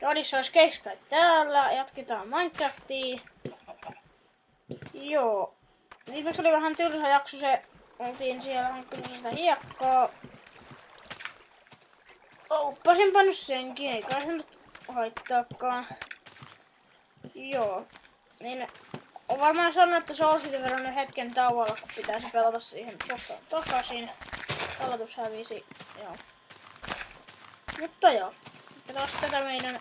Jodissa olisi keiskai täällä. Jatketaan Minecraftia. Joo. Viimeksi oli vähän tylsä jakso se. Oltiin siellä hankkimassa sitä hiekkaa. Oppasinpa nyt senkin. Ei kai se nyt haittaakaan. Joo. Niin on varmaan sanonut, että se on sitten verran hetken tauolla, kun pitäisi pelata siihen takaisin. Aloitus hävisi. Joo. Mutta joo. Taas tätä meidän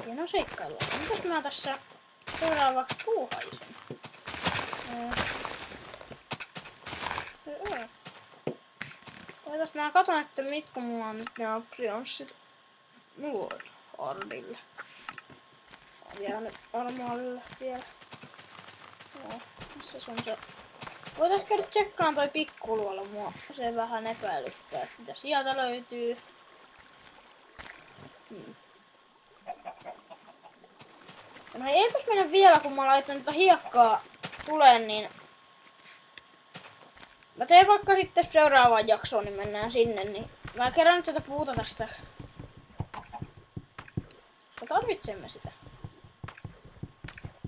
hienoa seikkailua. Mitäs mä tässä seuraavaksi puuhaisin? Mä katon, että mitkä mulla on nyt ne optionssit Nuordille. On jäänyt armoille vielä. Joo, missä se on se? Voitais käydä tsekkaan toi pikkuluola, mua se vähän epäilyttää, että mitä sieltä löytyy. No eipäs mennä vielä, kun mä laitan tätä hiekkaa tuleen, niin mä teen vaikka sitten seuraavaan jaksoon, niin mennään sinne, niin mä kerään nyt tätä puuta tästä. Me tarvitsemme sitä.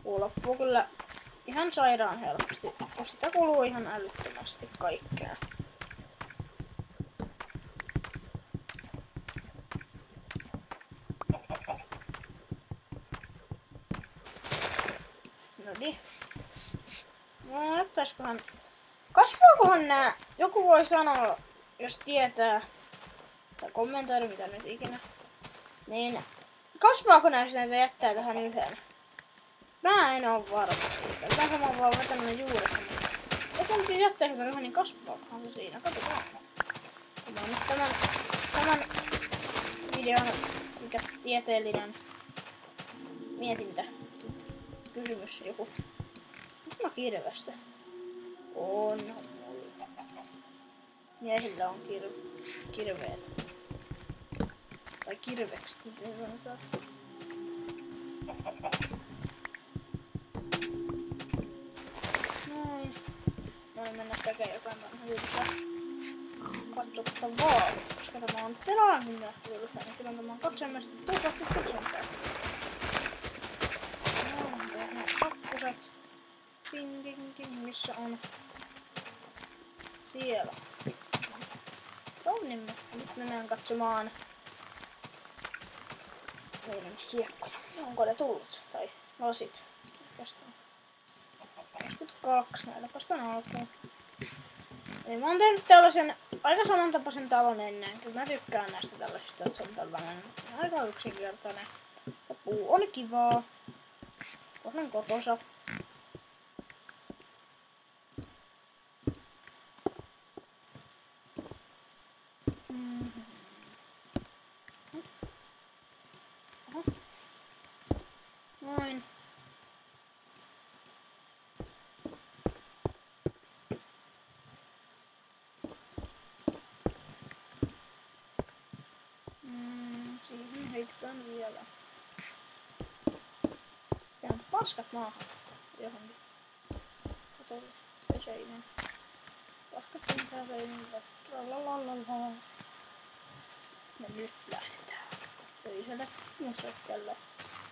Puu loppuu kyllä ihan sairaan helposti, kun sitä kuluu ihan älyttömästi kaikkea. Noniin. No näyttäiskohan. Kasvaakohan nää? Joku voi sanoa, jos tietää. Tai kommentoida mitä nyt ikinä. Niin. Kasvaako nää, jos näitä jättää tähän yhden? Mä en oo varma siitä. Yleensä mä oon vaan vetänyt ne juuret. Jos on siis jättää sitä yhden, niin kasvaakohan se siinä? Katsotaan. Mä oon nyt tämän videon, mikä tieteellinen mietintä. Kysymys joku. Nyt mä kirvestä. On mulla. Miehillä on kirveet. Tai kirvekset, miten sanotaan. Noin. Noin mennä tekemään jotain hyvää. Katsottavaa. Koska tämä on pelaamin nähtyvyyttä, niin kyllä tämä on katsomaan sitten tuupasti katsomaan. Kakkoset. Missä on? Siellä. Tonnimme. Nyt mennään katsomaan meidän hiekkoja. Onko ne tullut? Tai lasit. Oikeastaan. 22. Näillä päästään alkuun. Eli mä oon tehnyt tällaisen aika samantapaisen talon ennen. Kyllä mä tykkään näistä tällaisista, että se on tällainen aika yksinkertainen. Ja puu on kivaa. On kotosa. Noin. Siihen heitetään vielä. Jään paskat maahan johonkin. Katolle. Seinään. Paskat pitää seinään. Tralalalala. Ja nyt lähdetään toiselle mustakkelle.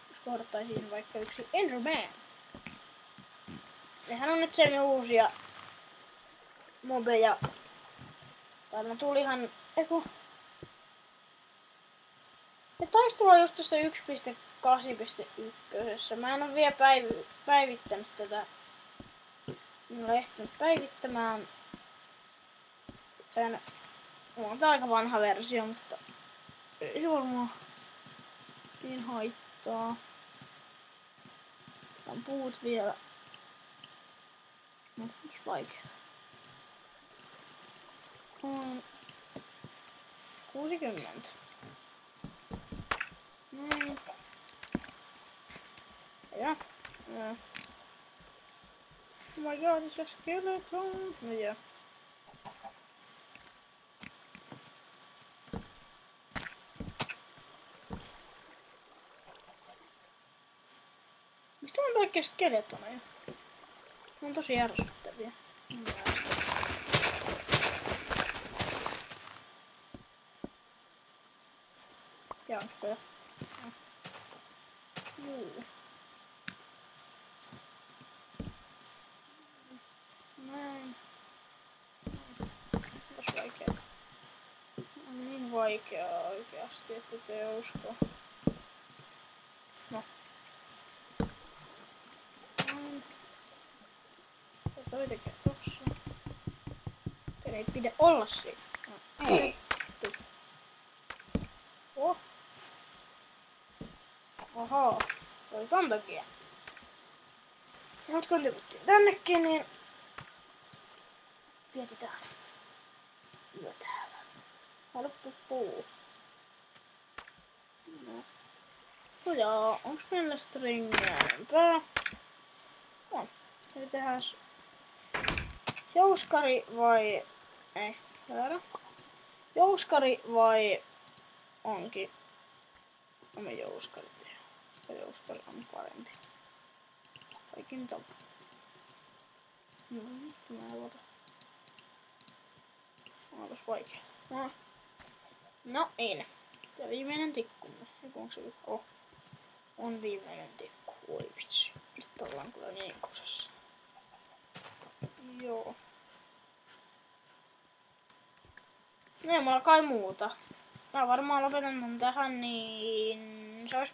Jos kohdattaisiin vaikka yksi Enderman. Nehän on nyt sen uusia mobeja. Täällä tulihan eiku. Ne taisi tulla just tässä 1.8.1. Mä en oo vielä päivittänyt tätä. En ole ehtinyt päivittämään. Mulla on aika vanha versio, mutta ei varmaan niin haittaa. Tän puut vielä. No, se vaikea. 60. Noin. Ja. Oh my god, it's a skeleton. No joo. Mistä on kaikkea skeletoneja? Ne on tosi järsyttäviä. Jaaskoja. Näin. Onpas vaikea. On niin vaikeaa oikeasti, että te usko. No. Näin. Ja toi tekee tossa. Teidän ei pidä olla siinä. No. Oh. Oho. Se oli ton takia. Nyt kun tiputtiin tännekin, niin vietetään yö täällä. Halppu puu. No joo, onks meillä stringiä enempää? On. Eli tehdään jouskari vai... Ei, väärä. Jouskari vai onkin... No me jouskari tehdään. Koska jouskari on parempi. Kaikin top. No vittu mä en ota. Onpas vaikea. No niin. Tää viimeinen tikkumme. Eiku onks se nyt? Oh. On viimeinen tikku. Oi vitsi. Nyt ollaan kyllä niin kusessa. Joo. Ei mulla kai muuta. Mä varmaan lopetan tän tähän, niin se ois